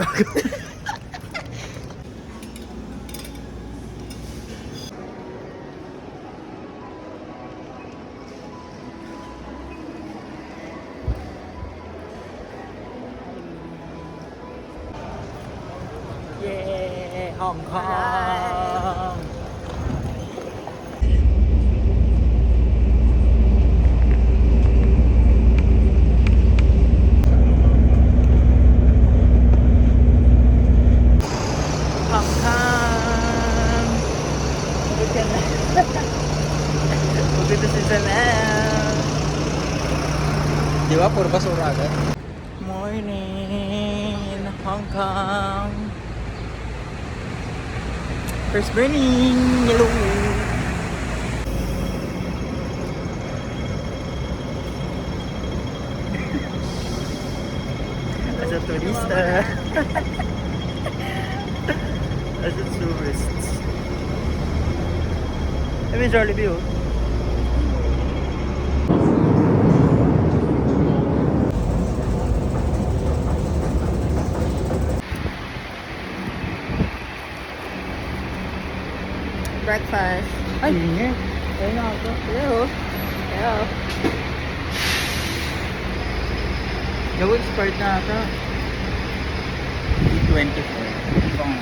Yeah, Hong Kong. Hong Kong. Pagkita si Chanel. Di ba? Puro basura agad. Morning, Hong Kong. First burning, yellow. As a turista. As a tourist. I mean, Jollibee, oh. Breakfast. Ay, ingay. Ayun na ako. Hello. Hello. Nag-expert na ata. E24. Ibang.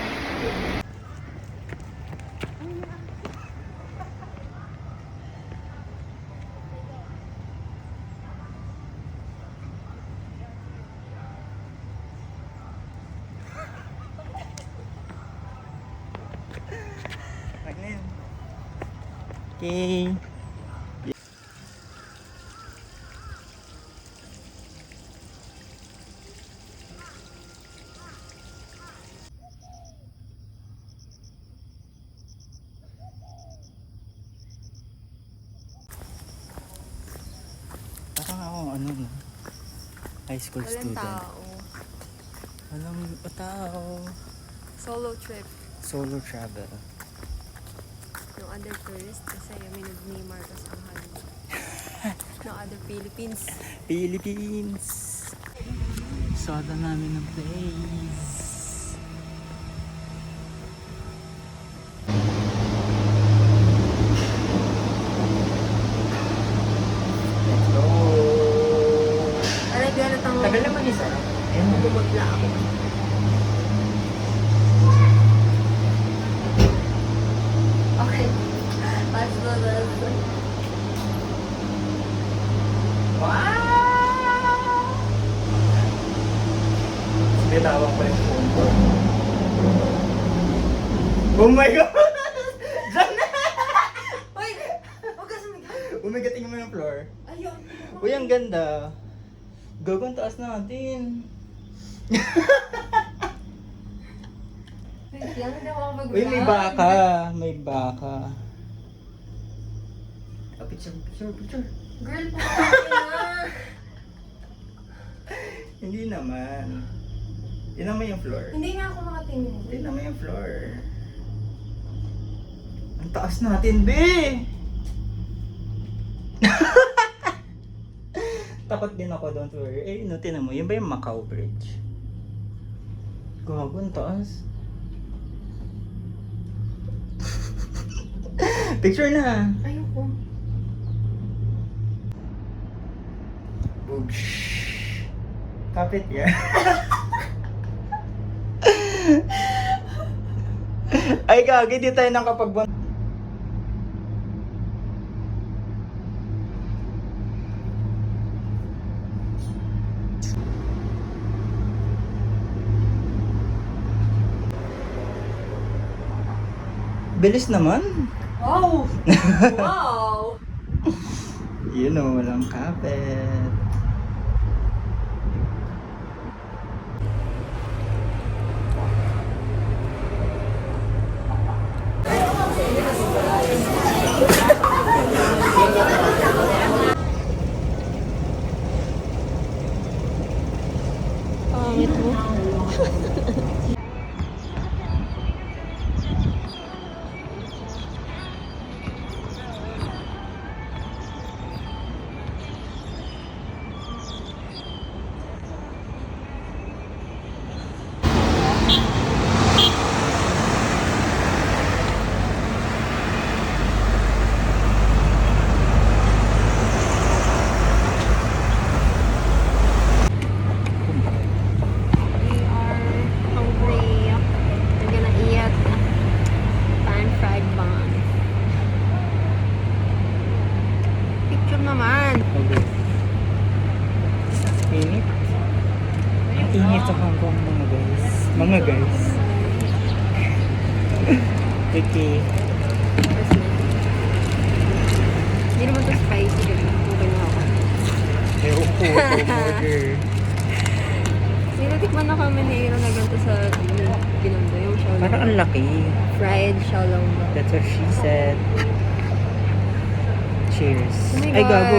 Okay. Parang ako ano no? High school Walang student. tao. Walang tao. Solo trip. Solo travel. No other tourist kasi may ni Marcos ang hali. No other Philippines. Philippines. Sada namin ng place. Let's go. Aray, gano'n tang... Tagal naman isa. Ayun, Bumagla ako. Okay. Let's go, let's go. Wow! Bitawang pa yung phone ko. Oh my God! Diyan na! Uy! Huwag ka sumigaw. Umigating mo yung floor. Ayun. Uy, ang ganda. Gagawin taas natin. Wait lang, hindi ako mag-vlog. Uy, may baka. May baka. Oh, picture, picture, picture. Girl, pumunta na. Hindi naman. Tingnan mo yung floor. Hindi nga ako makatingin. Tingnan mo yung floor. Ang taas natin, be! Takot din ako, don't worry. Eh, no, tingnan mo. Yun ba yung Macau Bridge? Gago, ang taas. Picture na! Ayoko. Oops. Kapit yan. Ay, gagi, di tayo nakapag... Bilis naman. Wow! Wow! You know, walang kapit. Pangit mo. order. Nilatikman na kami ni Aaron na ganito sa Binondo, yung xiaolong. Parang ang laki. Fried xiaolong ba? That's what she said. Cheers. Oh my Ay, God. gago.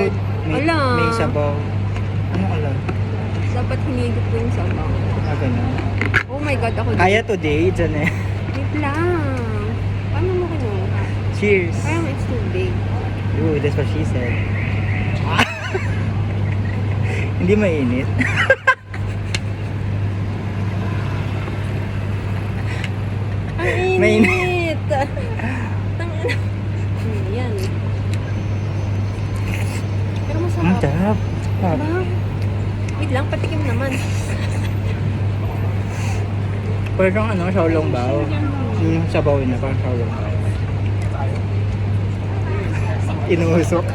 Ala. May sabaw. Ano alam? Dapat hinigit ko yung sabaw. Ah, ganun. Oh my God, ako Kaya today, dyan eh. Wait lang. Paano mo kinuha? Cheers. Parang it's too big. Ooh, that's what she said. Hindi mainit. Ang Mainit. init! Tangina. Yan. Pero Ang masarap. sarap. Sarap. Diba? Wait lang, patikim naman. Parang ano, xiaolong bao. Yung sabaw niya, parang xiaolong bao. Inusok.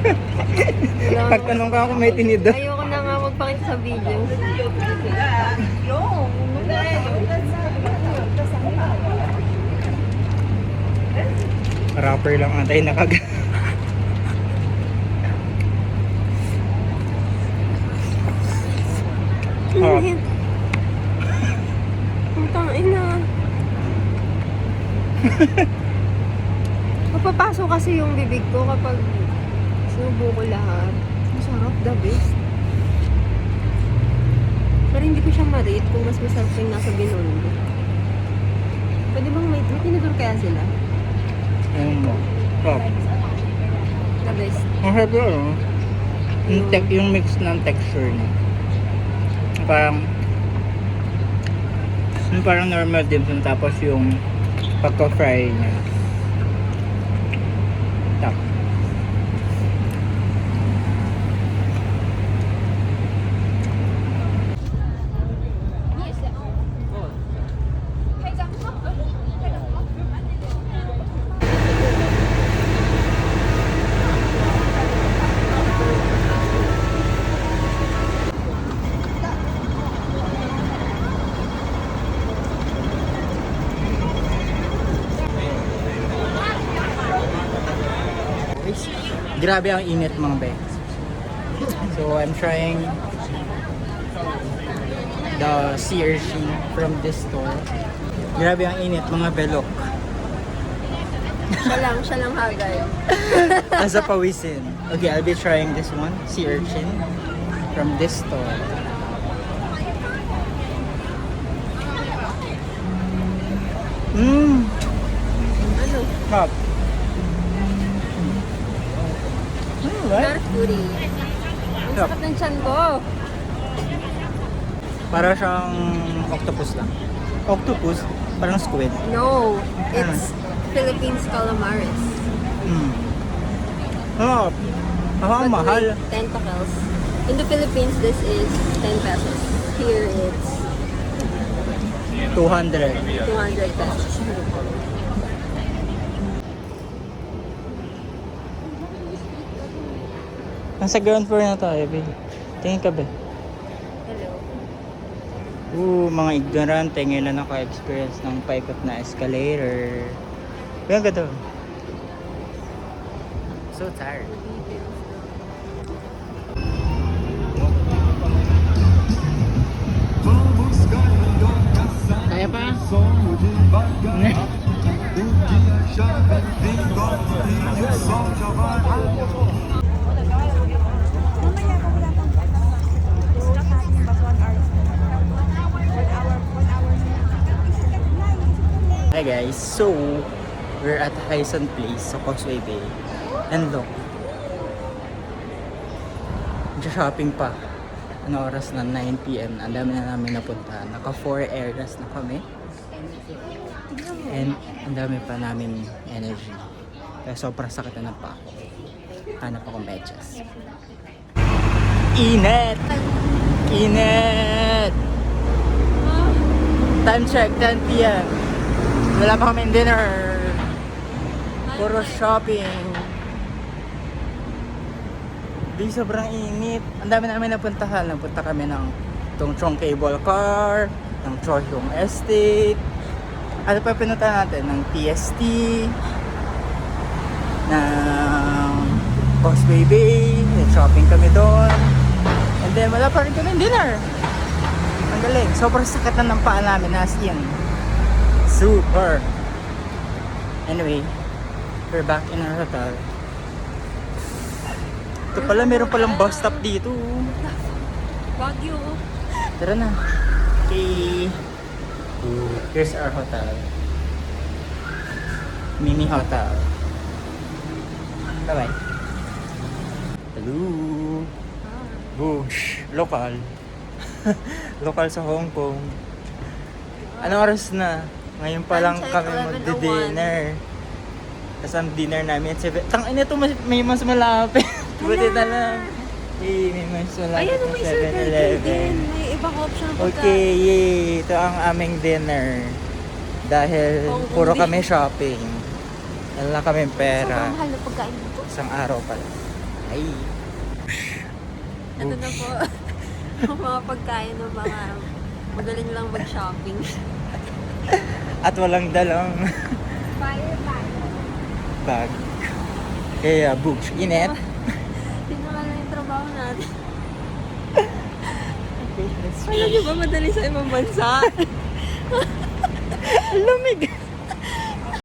Pagtanong ka kung may tinidor. Ayoko na nga magpakita sa video. Rapper lang antay nakag. Harap. Init. Ang tangina. Mapapasok kasi yung bibig ko kapag sinubo ko lahat. Masarap, the best. Pero hindi ko siya ma-rate kung mas masarap yung nasa Binondo. Pwede bang may tinidor kaya sila? Ayun mo. Sarap. The best. Ang sarap yun, ano? Yung mix ng texture niya. Parang normal dim sum tapos yung pagka-fry niya. Tap. Grabe ang init mga be. So I'm trying the sea urchin from this store. Grabe ang init mga belok. Siya lang hagay. As a pawisin. Okay, I'll be trying this one, sea urchin from this store. Ano? Hot. Right? Mercury. Ang Sarap. sakit ng tiyan ko. Para siyang octopus lang. Octopus? Parang squid. No, it's Philippines calamaris. Oh, ang But mahal. with tentacles. In the Philippines, this is 10 pesos. Here, it's 200. 200 pesos. Nasa ground floor na tayo, be. Tingin ka, be. Hello. Mga ignorante ngayon na naka-experience ng paikot na escalator. Kaya ka to. So tired. Kaya pa? Hi guys, so we're at Hyson Place sa Causeway Bay. And look, shopping pa. Ano oras na? 9 PM. Ang dami na namin napuntahan. Naka 4 areas na kami. And ang dami pa namin energy. Kaya sobrang sakit na pa ako. Hanap ako medyas. Init! Init! Time check, 10 PM. Wala pa kami dinner. Puro shopping. Di sobrang init. Ang dami namin napuntahan. Napunta kami ng Tongchong Cable Car, ng Chosyong Estate. Ano pa pinunta natin? Ng TST, ng Causeway Bay. Shopping kami doon. And then wala pa rin kami dinner. Ang galing. Sobrang sakit na ng paa namin, as in. Super. Anyway, we're back in our hotel. Ito pala, meron palang bus stop dito. Baguio. Tara na. Okay. Here's our hotel. Mini hotel. Bye-bye. Hello. Bush. Local. Local sa Hong Kong. Anong oras na? Ngayon pa lang Time check, kami 11:01. magdi-dinner. Tapos ang dinner namin at 7. Tangin ito, may mas malapit. Buti na lang. Hey, may mas malapit Ayan, na may Circle K din. 7-Eleven. May ibang option na Okay, yay! Ito ang aming dinner. Dahil Hong Kong puro din. kami shopping. Wala kami pera. Sobrang mahal na pagkain dito. Isang araw pala. Ay. Ito na po. Ang mga pagkain ng mga magaling lang mag-shopping. At walang dalang Fire. bag. Kaya, books. Init. Tingnan lang yung trabaho natin. Okay, let's Alam niyo ba madali sa ibang bansa? Lamig.